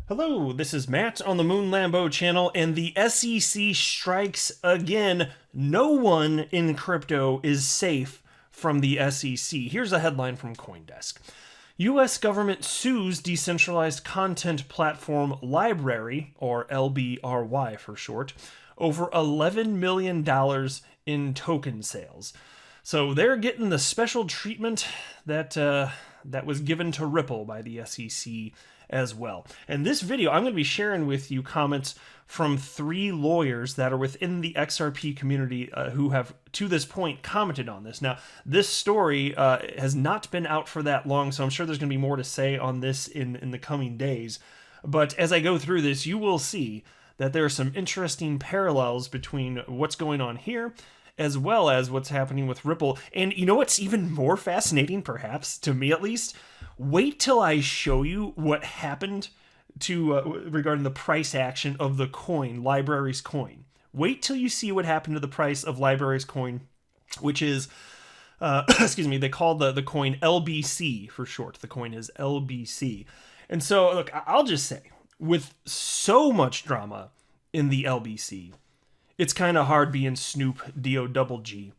Hello, this is Matt on the Moon Lambo channel, and the SEC strikes again. No one in crypto is safe from the SEC. Here's a headline from CoinDesk. U.S. government sues decentralized content platform LBRY, or LBRY for short, over $11 million in token sales. So they're getting the special treatment that was given to Ripple by the SEC as well. And this video, I'm going to be sharing with you comments from 3 lawyers that are within the XRP community who have, to this point, commented on this. Now, this story has not been out for that long, so I'm sure there's going to be more to say on this in the coming days. But as I go through this, you will see that there are some interesting parallels between what's going on here as well as what's happening with Ripple. And you know what's even more fascinating, perhaps, to me at least? Wait till I show you what happened to regarding the price action of the coin, LBRY's coin. Wait till you see what happened to the price of LBRY's coin, which is, excuse me, they call the coin LBC for short. The coin is LBC. And so, look, I'll just say, with so much drama in the LBC, it's kind of hard being Snoop D-O-double-G.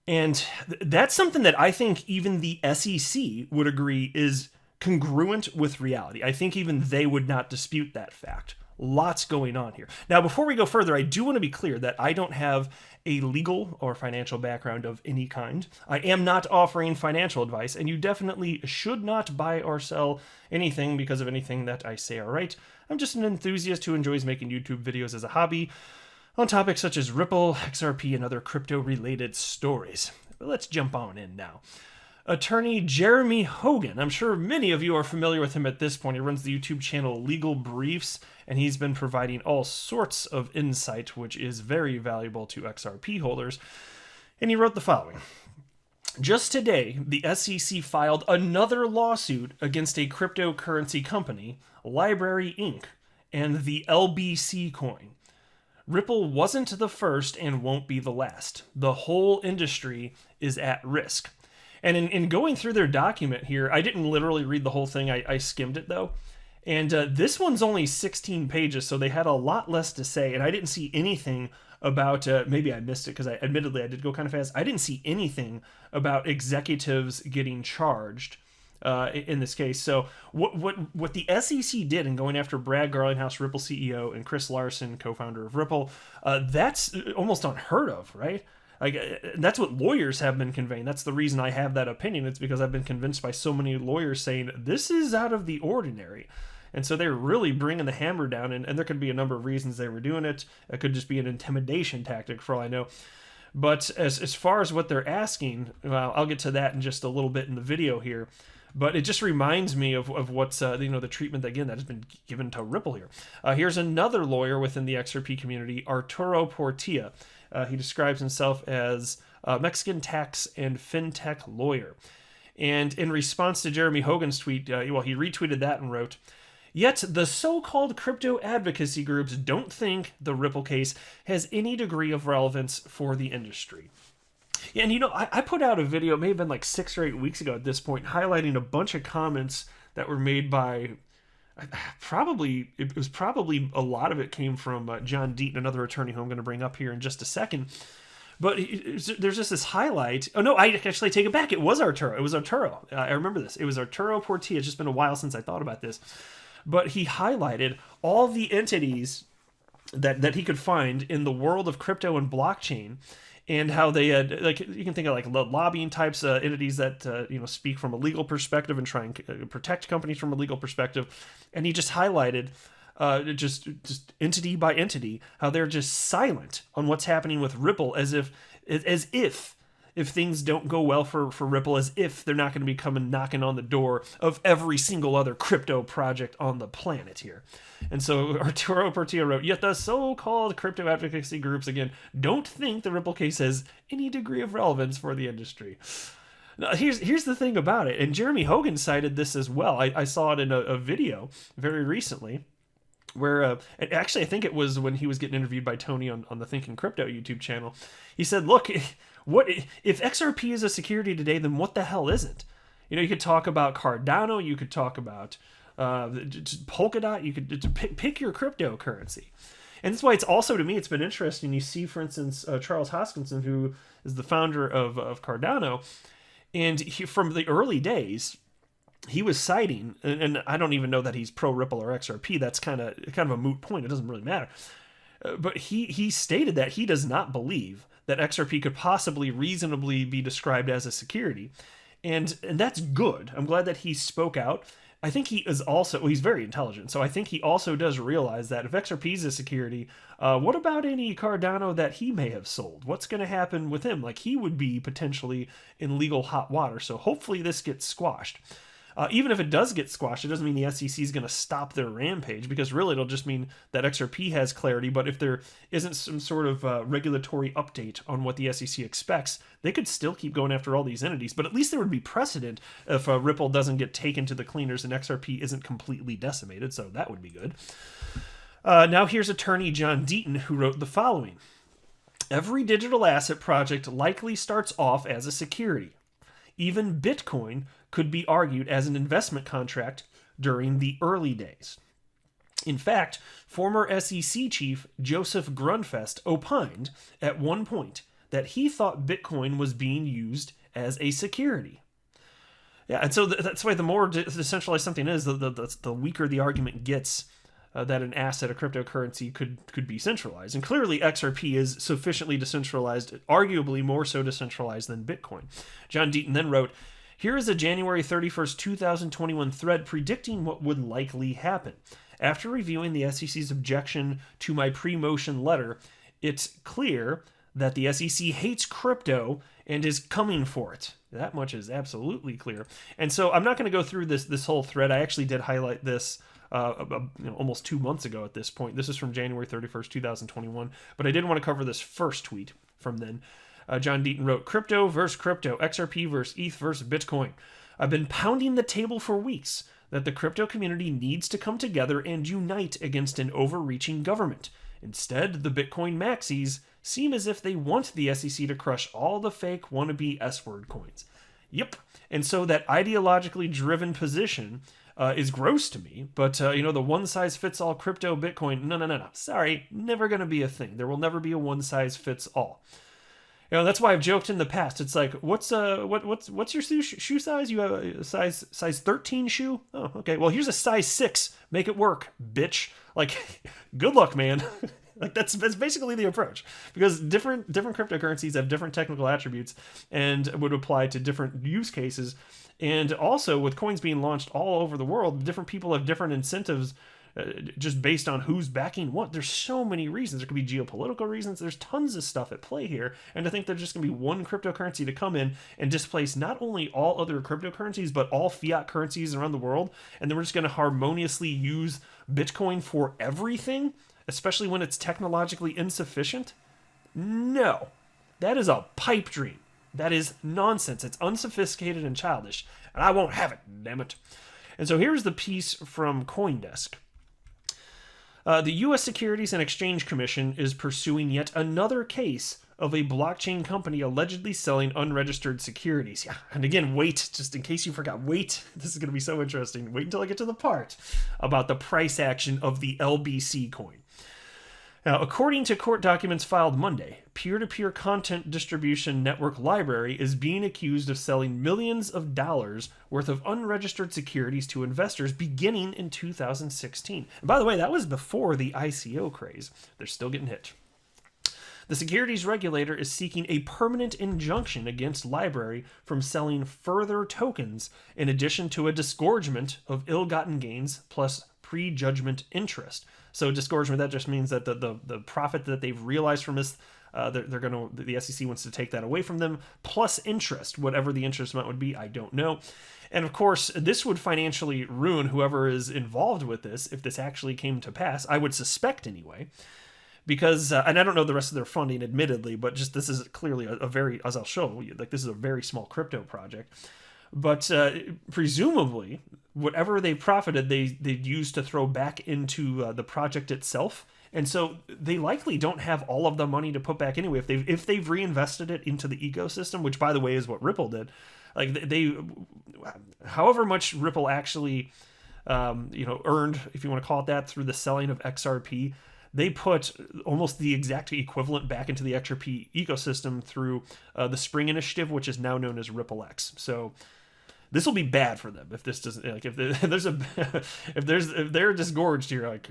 And that's something that I think even the SEC would agree is congruent with reality. I think even they would not dispute that fact. Lots going on here. Now, before we go further, I do want to be clear that I don't have a legal or financial background of any kind. I am not offering financial advice, and you definitely should not buy or sell anything because of anything that I say or write. I'm just an enthusiast who enjoys making YouTube videos as a hobby on topics such as Ripple, XRP, and other crypto-related stories. But let's jump on in now. Attorney Jeremy Hogan. I'm sure many of you are familiar with him at this point. He runs the YouTube channel Legal Briefs, and he's been providing all sorts of insight, which is very valuable to XRP holders. And he wrote the following. Just today, the SEC filed another lawsuit against a cryptocurrency company, LBRY Inc., and the LBC coin. Ripple wasn't the first and won't be the last. The whole industry is at risk. And in going through their document here, I didn't literally read the whole thing. I skimmed it, though. And this one's only 16 pages, so they had a lot less to say. And I didn't see anything about, maybe I missed it because admittedly I did go kind of fast. I didn't see anything about executives getting charged in this case. So what the SEC did in going after Brad Garlinghouse, Ripple CEO, and Chris Larson, co-founder of Ripple, that's almost unheard of, right? Like, that's what lawyers have been conveying. That's the reason I have that opinion. It's because I've been convinced by so many lawyers saying this is out of the ordinary. And so they're really bringing the hammer down, and there could be a number of reasons they were doing it. It could just be an intimidation tactic, for all I know. But as far as what they're asking, well, I'll get to that in just a little bit in the video here. But it just reminds me of what's the treatment again that has been given to Ripple here. Here's another lawyer within the XRP community, Arturo Portilla. He describes himself as a Mexican tax and fintech lawyer. And in response to Jeremy Hogan's tweet, he retweeted that and wrote, "Yet the so-called crypto advocacy groups don't think the Ripple case has any degree of relevance for the industry." Yeah, and I put out a video, it may have been like 6 or 8 weeks ago at this point, highlighting a bunch of comments that were made by, it was probably a lot of it came from John Deaton, another attorney who I'm going to bring up here in just a second. But there's just this highlight. Oh, no, I actually take it back. It was Arturo. I remember this. It was Arturo Portilla. It's just been a while since I thought about this. But he highlighted all the entities that he could find in the world of crypto and blockchain, and how they had, like, you can think of like lobbying types entities that speak from a legal perspective and try and protect companies from a legal perspective. And he just highlighted just entity by entity how they're just silent on what's happening with Ripple, as if things don't go well for Ripple, as if they're not going to be coming knocking on the door of every single other crypto project on the planet here. And so Arturo Portilla wrote, "Yet the so-called crypto advocacy groups, again, don't think the Ripple case has any degree of relevance for the industry." Now, here's the thing about it, and Jeremy Hogan cited this as well. I saw it in a video very recently, where actually I think it was when he was getting interviewed by Tony on the Thinking Crypto YouTube channel. He said, "Look, what if XRP is a security today, then what the hell isn't?" You could talk about Cardano, you could talk about Polkadot. You could pick your cryptocurrency. And that's why it's also, to me, it's been interesting. You see, for instance, Charles Hoskinson, who is the founder of Cardano, and from the early days, he was citing, and I don't even know that he's pro Ripple or XRP. That's kind of a moot point. It doesn't really matter. But he stated that he does not believe that XRP could possibly reasonably be described as a security. And that's good. I'm glad that he spoke out. I think he is also, well, he's very intelligent, so I think he also does realize that if XRP is a security, what about any Cardano that he may have sold? What's going to happen with him? Like, he would be potentially in legal hot water, so hopefully this gets squashed. Even if it does get squashed, it doesn't mean the SEC is going to stop their rampage, because really it'll just mean that XRP has clarity. But if there isn't some sort of regulatory update on what the SEC expects, they could still keep going after all these entities. But at least there would be precedent if Ripple doesn't get taken to the cleaners and XRP isn't completely decimated, so that would be good. Now here's attorney John Deaton, who wrote the following. Every digital asset project likely starts off as a security. Even Bitcoin could be argued as an investment contract during the early days. In fact, former SEC chief Joseph Grunfest opined at one point that he thought Bitcoin was being used as a security. Yeah, and so that's why the more decentralized something is, the weaker the argument gets that an asset, a cryptocurrency, could be centralized. And clearly XRP is sufficiently decentralized, arguably more so decentralized than Bitcoin. John Deaton then wrote, here is a January 31st, 2021 thread predicting what would likely happen. After reviewing the SEC's objection to my pre-motion letter, it's clear that the SEC hates crypto and is coming for it. That much is absolutely clear. And so I'm not going to go through this whole thread. I actually did highlight this almost 2 months ago at this point. This is from January 31st, 2021. But I did want to cover this first tweet from then. John Deaton wrote, crypto versus crypto, XRP versus ETH versus Bitcoin. I've been pounding the table for weeks that the crypto community needs to come together and unite against an overreaching government. Instead, the Bitcoin maxis seem as if they want the SEC to crush all the fake wannabe S-word coins. Yep. And so that ideologically driven position is gross to me, but the one-size-fits-all crypto Bitcoin, no. Sorry, never going to be a thing. There will never be a one-size-fits-all. That's why I've joked in the past. It's like, what's your shoe size? You have a size 13 shoe? Oh, okay. Well, here's a size 6. Make it work, bitch. Like, good luck, man. Like, that's basically the approach, because different cryptocurrencies have different technical attributes and would apply to different use cases. And also, with coins being launched all over the world, different people have different incentives just based on who's backing what. There's so many reasons. There could be geopolitical reasons. There's tons of stuff at play here. And I think there's just going to be one cryptocurrency to come in and displace not only all other cryptocurrencies, but all fiat currencies around the world. And then we're just going to harmoniously use Bitcoin for everything, especially when it's technologically insufficient. No, that is a pipe dream. That is nonsense. It's unsophisticated and childish. And I won't have it, damn it. And so here's the piece from CoinDesk. The U.S. Securities and Exchange Commission is pursuing yet another case of a blockchain company allegedly selling unregistered securities. Yeah, and again, wait, just in case you forgot, wait. This is going to be so interesting. Wait until I get to the part about the price action of the LBC coin. Now, according to court documents filed Monday, peer-to-peer content distribution network Library is being accused of selling millions of dollars worth of unregistered securities to investors beginning in 2016. And by the way, that was before the ICO craze. They're still getting hit. The securities regulator is seeking a permanent injunction against Library from selling further tokens, in addition to a disgorgement of ill-gotten gains plus prejudgment interest. So disgorgement, that just means that the profit that they've realized from this, the SEC wants to take that away from them, plus interest, whatever the interest amount would be, I don't know. And of course, this would financially ruin whoever is involved with this if this actually came to pass, I would suspect anyway. Because, and I don't know the rest of their funding, admittedly, but just this is clearly a very, as I'll show you, like this is a very small crypto project. But presumably, whatever they profited, they'd use to throw back into the project itself. And so they likely don't have all of the money to put back anyway. If they've reinvested it into the ecosystem, which, by the way, is what Ripple did. Like, however much Ripple actually earned, if you want to call it that, through the selling of XRP. They put almost the exact equivalent back into the XRP ecosystem through the Spring Initiative, which is now known as RippleX. So this will be bad for them if this doesn't, like, if they're disgorged here, like.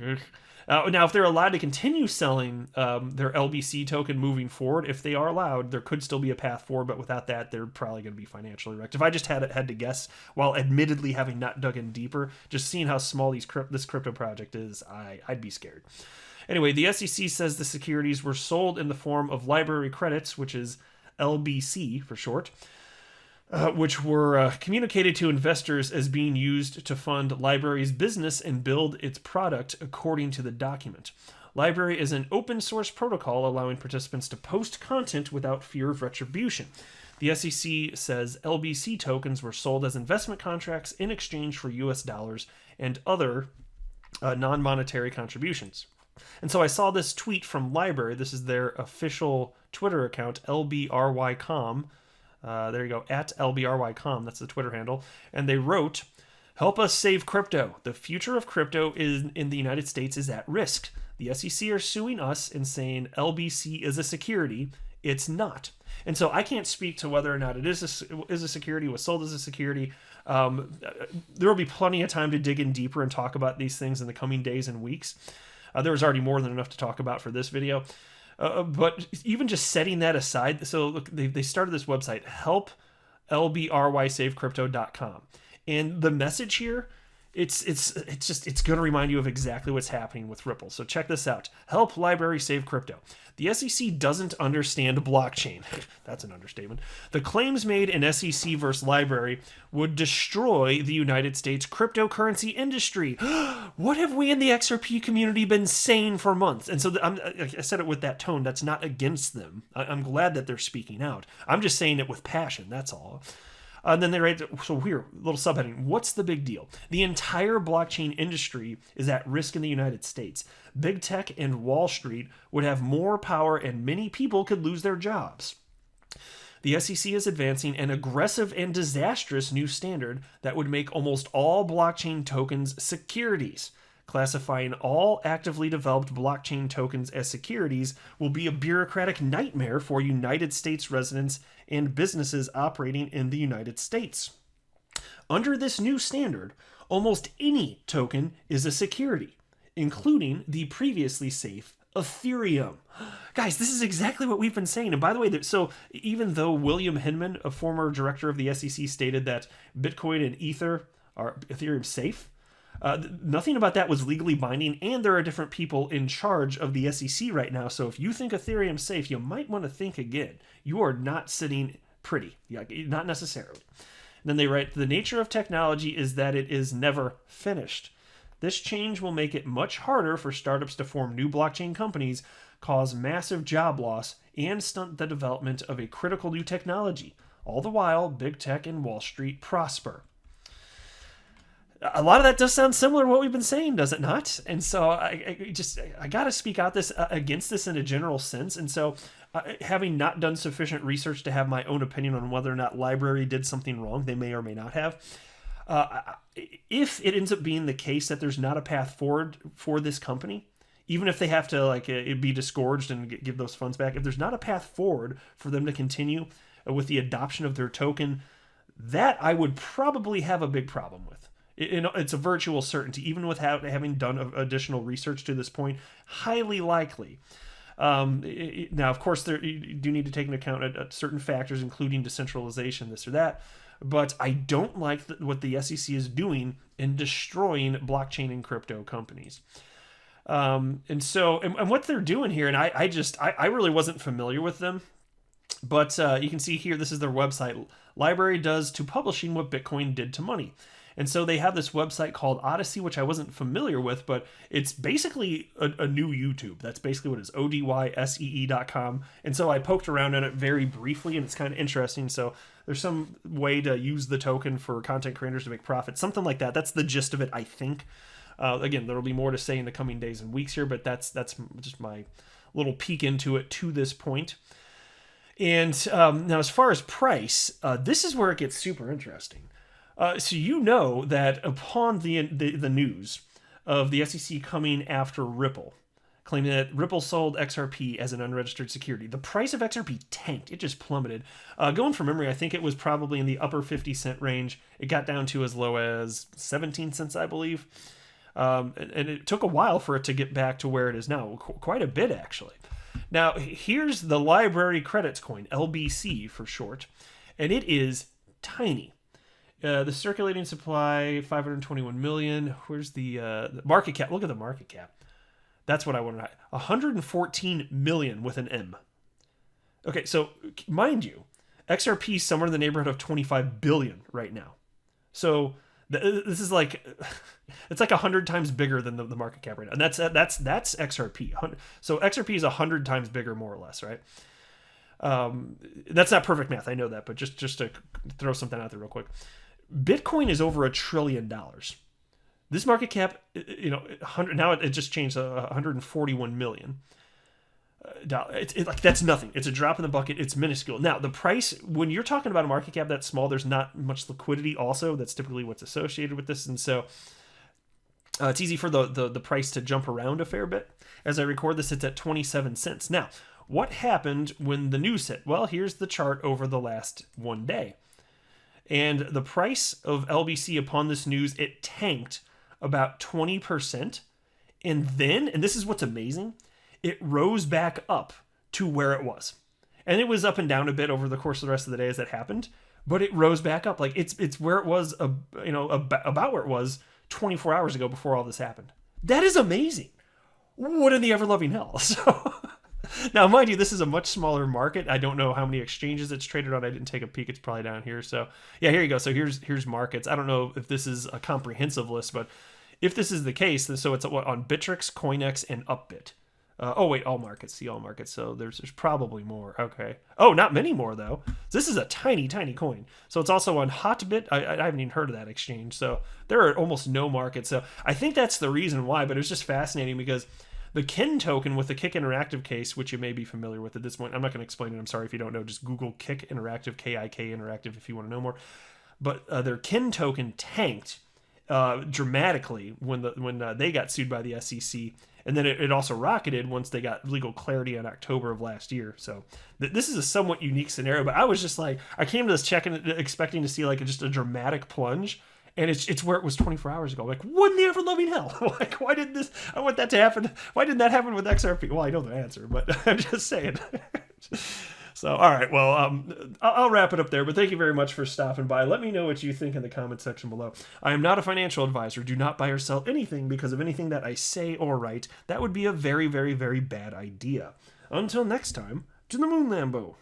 Now, if they're allowed to continue selling their LBC token moving forward, if they are allowed, there could still be a path forward. But without that, they're probably going to be financially wrecked. If I just had to guess, while admittedly having not dug in deeper, just seeing how small this crypto project is, I'd be scared. Anyway, the SEC says the securities were sold in the form of library credits, which is LBC for short, which were communicated to investors as being used to fund Library's business and build its product, according to the document. Library is an open source protocol allowing participants to post content without fear of retribution. The SEC says LBC tokens were sold as investment contracts in exchange for US dollars and other non-monetary contributions. And so I saw this tweet from Library. This is their official Twitter account, LBRYCom. There you go, at LBRYCom, that's the Twitter handle. And they wrote, "Help us save crypto. The future of crypto in the United States is at risk. The SEC are suing us and saying LBC is a security. It's not." And so I can't speak to whether or not it is a security, was sold as a security. There will be plenty of time to dig in deeper and talk about these things in the coming days and weeks. There was already more than enough to talk about for this video. But even just setting that aside, so look, they started this website, helplbrysavecrypto.com. And the message here, it's going to remind you of exactly what's happening with Ripple. So check this out. Help Library save crypto. The SEC doesn't understand blockchain. That's an understatement. The claims made in SEC versus Library would destroy the United States cryptocurrency industry. What have we in the XRP community been saying for months? And so I said it with that tone. That's not against them. I'm glad that they're speaking out. I'm just saying it with passion. That's all. And then they write, so here, little subheading, what's the big deal? The entire blockchain industry is at risk in the United States. Big tech and Wall Street would have more power and many people could lose their jobs. The SEC is advancing an aggressive and disastrous new standard that would make almost all blockchain tokens securities. Classifying all actively developed blockchain tokens as securities will be a bureaucratic nightmare for United States residents and businesses operating in the United States. Under this new standard, almost any token is a security, including the previously safe Ethereum. Guys, this is exactly what we've been saying. And by the way, so even though William Hinman, a former director of the SEC, stated that Bitcoin and Ether are Ethereum safe, nothing about that was legally binding, and there are different people in charge of the SEC right now. So if you think Ethereum's safe, you might want to think again. You are not sitting pretty, not necessarily. And then they write, the nature of technology is that it is never finished. This change will make it much harder for startups to form new blockchain companies, cause massive job loss, and stunt the development of a critical new technology. All the while, big tech and Wall Street prosper. A lot of that does sound similar to what we've been saying, does it not? And so I got to speak out against this in a general sense. And so having not done sufficient research to have my own opinion on whether or not Library did something wrong, they may or may not have. If it ends up being the case that there's not a path forward for this company, even if they have to be disgorged and give those funds back, if there's not a path forward for them to continue with the adoption of their token, that I would probably have a big problem with. It's a virtual certainty, even without having done additional research to this point, highly likely. Now, of course, you do need to take into account certain factors, including decentralization, this or that. But I don't like what the SEC is doing in destroying blockchain and crypto companies. And what they're doing here, and I really wasn't familiar with them. But you can see here, this is their website. Library does to publishing what Bitcoin did to money. And so they have this website called Odyssey, which I wasn't familiar with, but it's basically a new YouTube. That's basically what it is, ODYSEE.com. And so I poked around on it very briefly, and it's kind of interesting. So there's some way to use the token for content creators to make profit, something like that. That's the gist of it, I think. Again, there will be more to say in the coming days and weeks here, but that's just my little peek into it to this point. And now as far as price, this is where it gets super interesting. So you know that upon the news of the SEC coming after Ripple, claiming that Ripple sold XRP as an unregistered security, the price of XRP tanked. It just plummeted. Going from memory, I think it was probably in the upper 50-cent range. It got down to as low as 17 cents, I believe. And it took a while for it to get back to where it is now, quite a bit actually. Now, here's the library credits coin, LBC for short, and it is tiny. The circulating supply, 521 million. Where's the market cap? Look at the market cap. That's what I wanted. 114 million with an M. Okay, so mind you, XRP is somewhere in the neighborhood of 25 billion right now. So this is like, it's like 100 times bigger than the market cap right now. And that's XRP. So XRP is 100 times bigger, more or less, right? That's not perfect math, I know that, but just to throw something out there real quick. Bitcoin is over $1 trillion. This market cap, now it just changed 141 million. Like that's nothing. It's a drop in the bucket. It's minuscule. Now the price, when you're talking about a market cap that small, there's not much liquidity. Also, that's typically what's associated with this, and so it's easy for the price to jump around a fair bit. As I record this, it's at 27 cents. Now, what happened when the news hit? Well, here's the chart over the last one day. And the price of LBC upon this news, it tanked about 20%. And then, and this is what's amazing, it rose back up to where it was. And it was up and down a bit over the course of the rest of the day as that happened, but it rose back up. Like it's where it was, about where it was 24 hours ago before all this happened. That is amazing. What in the ever-loving hell? So now, mind you, this is a much smaller market. I don't know how many exchanges it's traded on. I didn't take a peek. It's probably down here. So yeah, here you go. So here's markets. I don't know if this is a comprehensive list, but if this is the case, then so it's on Bittrex, CoinEx, and Upbit. All markets. See all markets. So there's probably more. Okay. Oh, not many more though. This is a tiny, tiny coin. So it's also on Hotbit. I haven't even heard of that exchange. So there are almost no markets. So I think that's the reason why. But it was just fascinating because the KIN token with the Kick Interactive case, which you may be familiar with at this point. I'm not going to explain it. I'm sorry if you don't know. Just Google Kick Interactive, KIK Interactive, if you want to know more. But their KIN token tanked dramatically when they got sued by the SEC. And then it also rocketed once they got legal clarity in October of last year. So this is a somewhat unique scenario. But I was just like, I came to this expecting to see like just a dramatic plunge. And it's where it was 24 hours ago. Like, what in the ever-loving hell? Like, why did this? I want that to happen. Why didn't that happen with XRP? Well, I know the answer, but I'm just saying. So, all right. Well, I'll wrap it up there. But thank you very much for stopping by. Let me know what you think in the comment section below. I am not a financial advisor. Do not buy or sell anything because of anything that I say or write. That would be a very, very, very bad idea. Until next time, to the moon, Lambo.